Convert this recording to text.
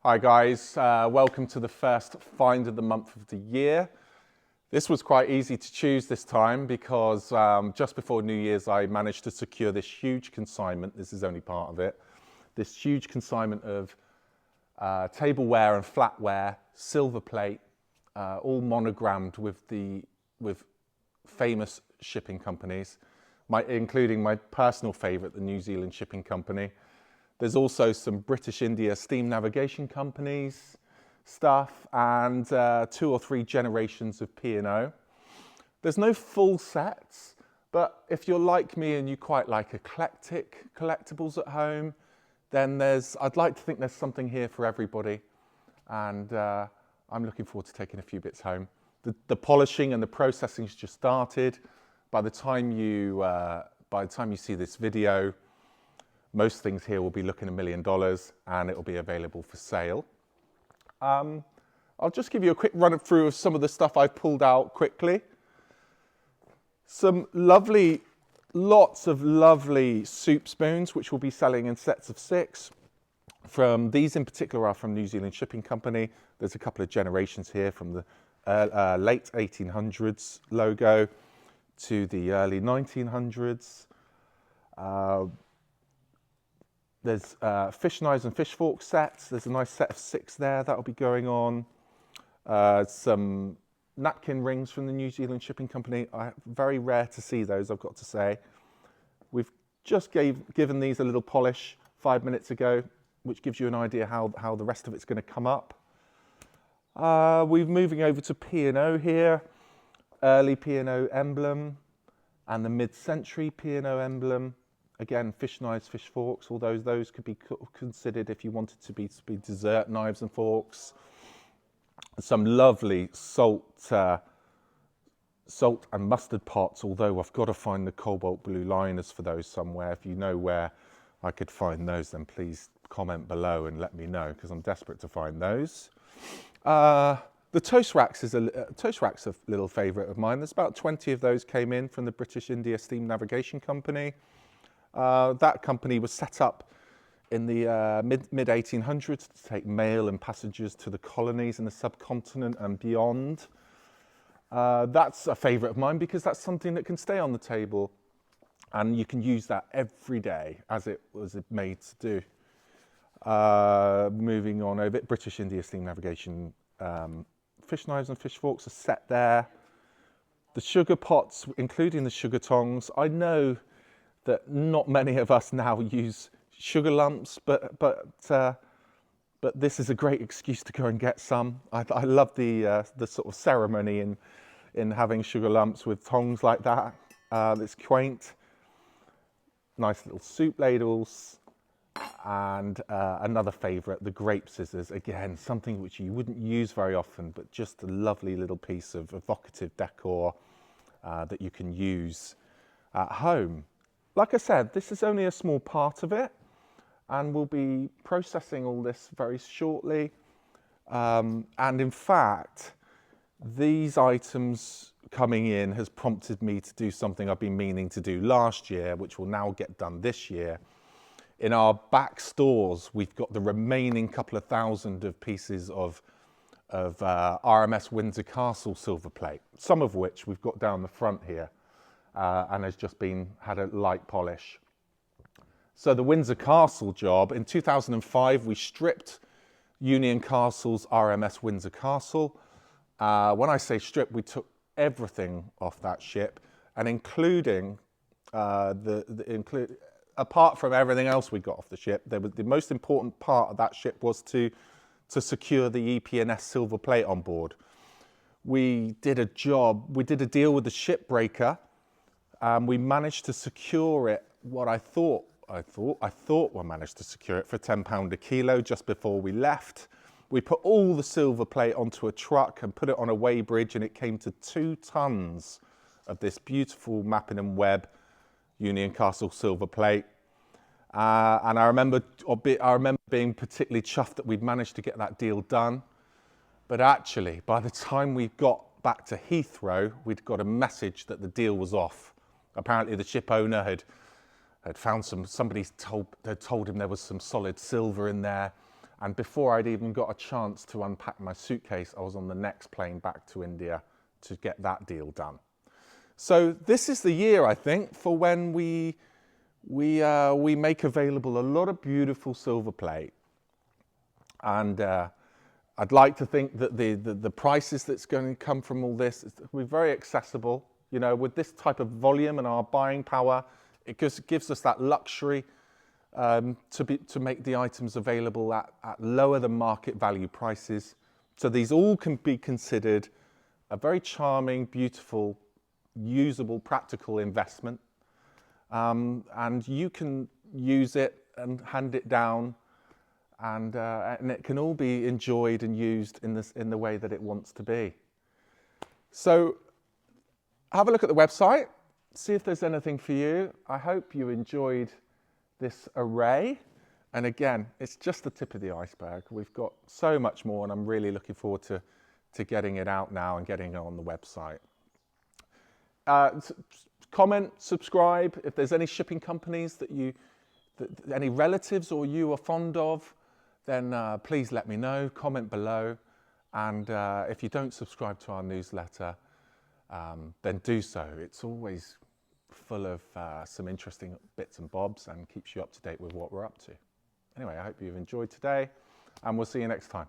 Hi guys, welcome to the first find of the month of the year. This was quite easy to choose this time because just before New Year's I managed to secure this huge consignment. This is only part of it. This huge consignment of tableware and flatware, silver plate, all monogrammed with famous shipping companies, including my personal favourite, the New Zealand Shipping Company. There's also some British India steam navigation companies stuff and 2 or 3 generations of P&O. There's no full sets, but if you're like me and you quite like eclectic collectibles at home, then I'd like to think there's something here for everybody. And I'm looking forward to taking a few bits home. The polishing and the processing's just started. By the time you see this video, most things here will be looking $1 million and it will be available for sale. I'll just give you a quick run through of some of the stuff I've pulled out quickly. Lots of lovely soup spoons, which we'll be selling in sets of 6. These in particular are from New Zealand Shipping Company. There's a couple of generations here from the late 1800s logo to the early 1900s. There's fish knives and fish fork sets. There's a nice set of 6 there that'll be going on. Some napkin rings from the New Zealand Shipping Company. Very rare to see those, I've got to say. We've just given these a little polish 5 minutes ago, which gives you an idea how the rest of it's going to come up. We're moving over to P&O here. Early P&O emblem and the mid-century P&O emblem. Again, fish knives, fish forks, although those could be considered if you wanted to be dessert knives and forks. Some lovely salt and mustard pots, although I've got to find the cobalt blue liners for those somewhere. If you know where I could find those, then please comment below and let me know, because I'm desperate to find those. The toast rack's a little favourite of mine. There's about 20 of those came in from the British India Steam Navigation Company. That company was set up in the mid-1800s to take mail and passengers to the colonies in the subcontinent and beyond. That's a favourite of mine because that's something that can stay on the table and you can use that every day as it was made to do. Moving on over it, British India Steam Navigation fish knives and fish forks are set there. The sugar pots, including the sugar tongs. I know that not many of us now use sugar lumps, but this is a great excuse to go and get some. I love the sort of ceremony in having sugar lumps with tongs like that. It's quaint. Nice little soup ladles. And another favourite, the grape scissors. Again, something which you wouldn't use very often, but just a lovely little piece of evocative decor that you can use at home. Like I said, this is only a small part of it, and we'll be processing all this very shortly. And in fact, these items coming in has prompted me to do something I've been meaning to do last year, which will now get done this year. In our back stores, we've got the remaining couple of thousand of pieces of RMS Windsor Castle silver plate, some of which we've got down the front here. And has just had a light polish. So the Windsor Castle job, in 2005, we stripped Union Castle's RMS Windsor Castle. When I say strip, we took everything off that ship, and including, apart from everything else we got off the ship, the most important part of that ship was to secure the EP&S silver plate on board. We did a deal with the shipbreaker. We managed to secure it, I thought we managed to secure it for £10 a kilo just before we left. We put all the silver plate onto a truck and put it on a weighbridge, and it came to 2 tons of this beautiful mapping and webb Union Castle silver plate. And I remember being particularly chuffed that we'd managed to get that deal done. But actually, by the time we got back to Heathrow, we'd got a message that the deal was off. Apparently the ship owner had found somebody had told him there was some solid silver in there, And before I'd even got a chance to unpack my suitcase, I was on the next plane back to India to get that deal done. So this is the year, I think, for when we make available a lot of beautiful silver plate. And I'd like to think that the prices that's going to come from all this will be very accessible. You know, with this type of volume and our buying power, it gives us that luxury to make the items available at lower than market value prices. So these all can be considered a very charming, beautiful, usable, practical investment. And you can use it and hand it down, and it can all be enjoyed and used in the way that it wants to be. So have a look at the website, see if there's anything for you. I hope you enjoyed this array. And again, it's just the tip of the iceberg. We've got so much more, and I'm really looking forward to getting it out now and getting it on the website. Comment, subscribe. If there's any shipping companies that any relatives or you are fond of, then please let me know. Comment below. And if you don't subscribe to our newsletter, then do so. It's always full of some interesting bits and bobs and keeps you up to date with what we're up to. Anyway, I hope you've enjoyed today, and we'll see you next time.